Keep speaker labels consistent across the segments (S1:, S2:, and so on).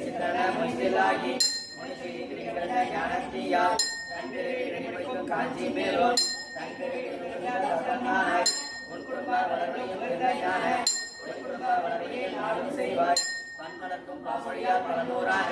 S1: சித்தன மொய்திலாகி மொழிகின்ற ஞானத்தியால் தன்பிறவிக்கும் காஞ்சி மேலோன் தன்பிறவினாய் உன் குடும்ப வளர்வையும் ஞான உன் குடும்ப வளர்வையை நாடும் செய்வாய் பன்மலர்க்கும் பாமொழியால் பலநூறான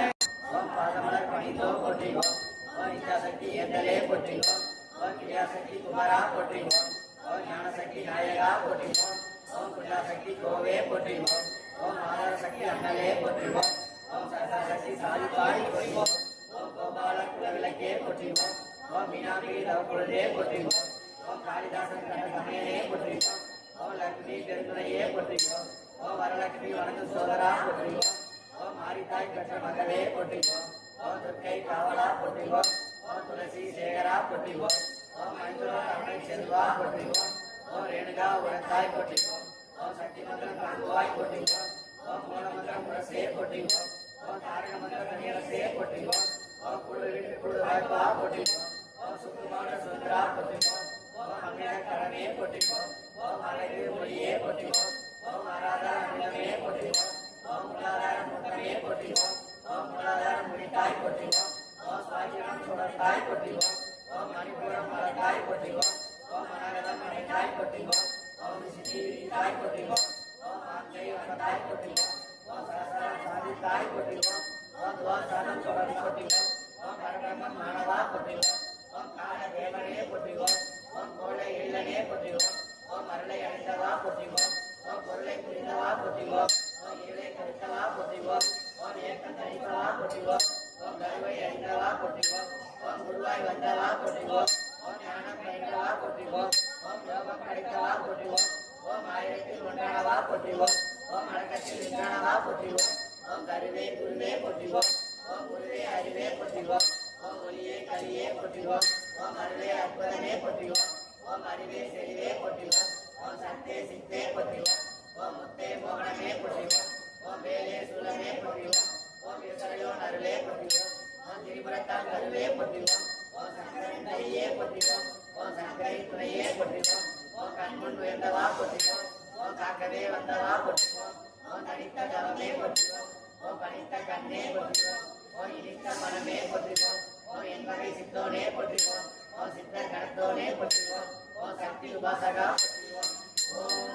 S1: ஓம் பாதமலர் பணிந்தோ போற்றிவோம் ஓம் இச்சாசக்தி ஏந்தலே போற்றிவோம் ஓம் கிரியாசக்தி குமாரா போற்றிவோம் ஓம் ஞானசக்தி நாயகா போற்றிவோம் ஓம் புண்ணியாசக்தி கோவே போற்றிவோம் ஓம் ஆதார சக்தி அண்ணலே போற்றிவோம் ஓம் சரசக்தி சாதிப்பாடி போற்றிவோம் ஓம் கோபால குலவிளக்கே போற்றிவோம் ஓம் மீனாட்சி தவக்குழந்தே போற்றிவோம் ஓம் காளிதாசன் கண்ணகமேனே போற்றிவோம் ஓம் லட்சுமி பெருந்துணையே போற்றிவோம் ஓம் வரலட்சுமி வணங்கு சோதரா போற்றிவோம் ஓம் மாரித்தாய் பெற்ற மகளே போற்றிவோம் ஓம் துர்க்கை காவலா போற்றிவோம் ஓம் துளசி சேகரா போற்றிவோம் ஓம் மணிபுர அருணை செல்வா போற்றிவோம் ஓம் ரேணுகா உரத்தாய் போற்றிவோம் ஓம் சக்தி மந்திரம் தாங்குவாய் போற்றிவோம் ஓம் மூலமந்திரம் முரசே போற்றிவோம் ஓம் தாரக மந்திர கணியரசே போற்றிவோம் ஓம் குழு வீட்டு குழு வாய்ப்பா போற்றிவோம் ஓம் சுக்குமார சுந்தரா போற்றிவோம் ஓம் அமித கரமே போற்றிவோம் ஓம் அழகு மொழியே போற்றிவோம் ஓம் ஆராதர அமிலமே போற்றிவோம் ஓம் மூலாதார முகமே போற்றிவோம் ஓம் மூலாதார முடித்தாய் போற்றிவோம் ஓம் சுவாகிரம் சுடர்த்தாய் போற்றிவோம் ஓம் மணிபுரம் மலத்தாய் போற்றிவோம் ஓம் மனகதம் மணித்தாய் போற்றிவோம் ஓம் சித்திரித்தாய் போற்றிவோம் ஓம் ஆந்தை வனத்தாய் போற்றிவோம் ஓம் சரசரம் சாதித்தாய் போற்றிவோம் ஓம் துவாசானம் தொடர்ந்து போற்றிவோம் ஓம் பரபிரம்மன் மாணவா போற்றிவோம் ஓம் கால தேவனே போற்றிவோம் ஓம் கோளை இல்லனே போற்றிவோம் ஓம் அருளை அடைந்தவா போற்றிவோம் ஓம் பொருளை புரிந்தவா போற்றிவோம் ஓம் இருளை கருத்தவா போற்றிவோம் ஓம் ஏக்கம் தனித்தவா போற்றிவோம் ஓம் கருவை அறிந்தவா போற்றிவோம் ஓம் குருவாய் வந்தவா போற்றிவோம் ஓம் ஞானம் படைத்தவா போற்றிவோம் ஓம் யோகம் படைத்தவா போற்றிவோம் ஓம் ஆயிரத்தில் ஒன்றானவா போற்றிவோம் ஓம் அடக்கத்தில் நின்றானவா போற்றிவோம் ஓம் கருவே குருவே போற்றிவோம் ஓம் குருவே அறிவே போற்றிவோம் ஓம் ஒளியே கலியே போற்றிவோம் ஓம் அருளே அற்புதமே போற்றிவோம் ஓம் அறிவே செறிவே போற்றிவோம் ஓம் சத்தே சித்தே போற்றிவோம் ஓம் முத்தே மோகனமே போற்றிவோம் ஓம் வேலே சூலமே போற்றிவோம் ஓம் விசரையோன் அருளே போற்றிவோம் ஓம் திரிபுரத்தால் கருவே போற்றிவோம் ஓம் சங்கரின் தையே போற்றிவோம் ஓம் சங்கரின் துணையே போற்றிவோம் ஓம் கண்முன் உயர்ந்தவா போற்றிவோம் ஓம் காக்கவே வந்தவா போற்றிவோம் ஓம் தனித்த தவமே போற்றிவோம் ஓம் பணித்த கண்ணே போற்றிவோம் ஓம் இனித்த மனமே போற்றிவோம் ஓம் என்பகை சித்தோனே போற்றிவோம் ஓம் சித்தர் கணத்தோனே போற்றிவோம் ஓம் சக்தி உபாசகா போற்றிவோம் ஓம்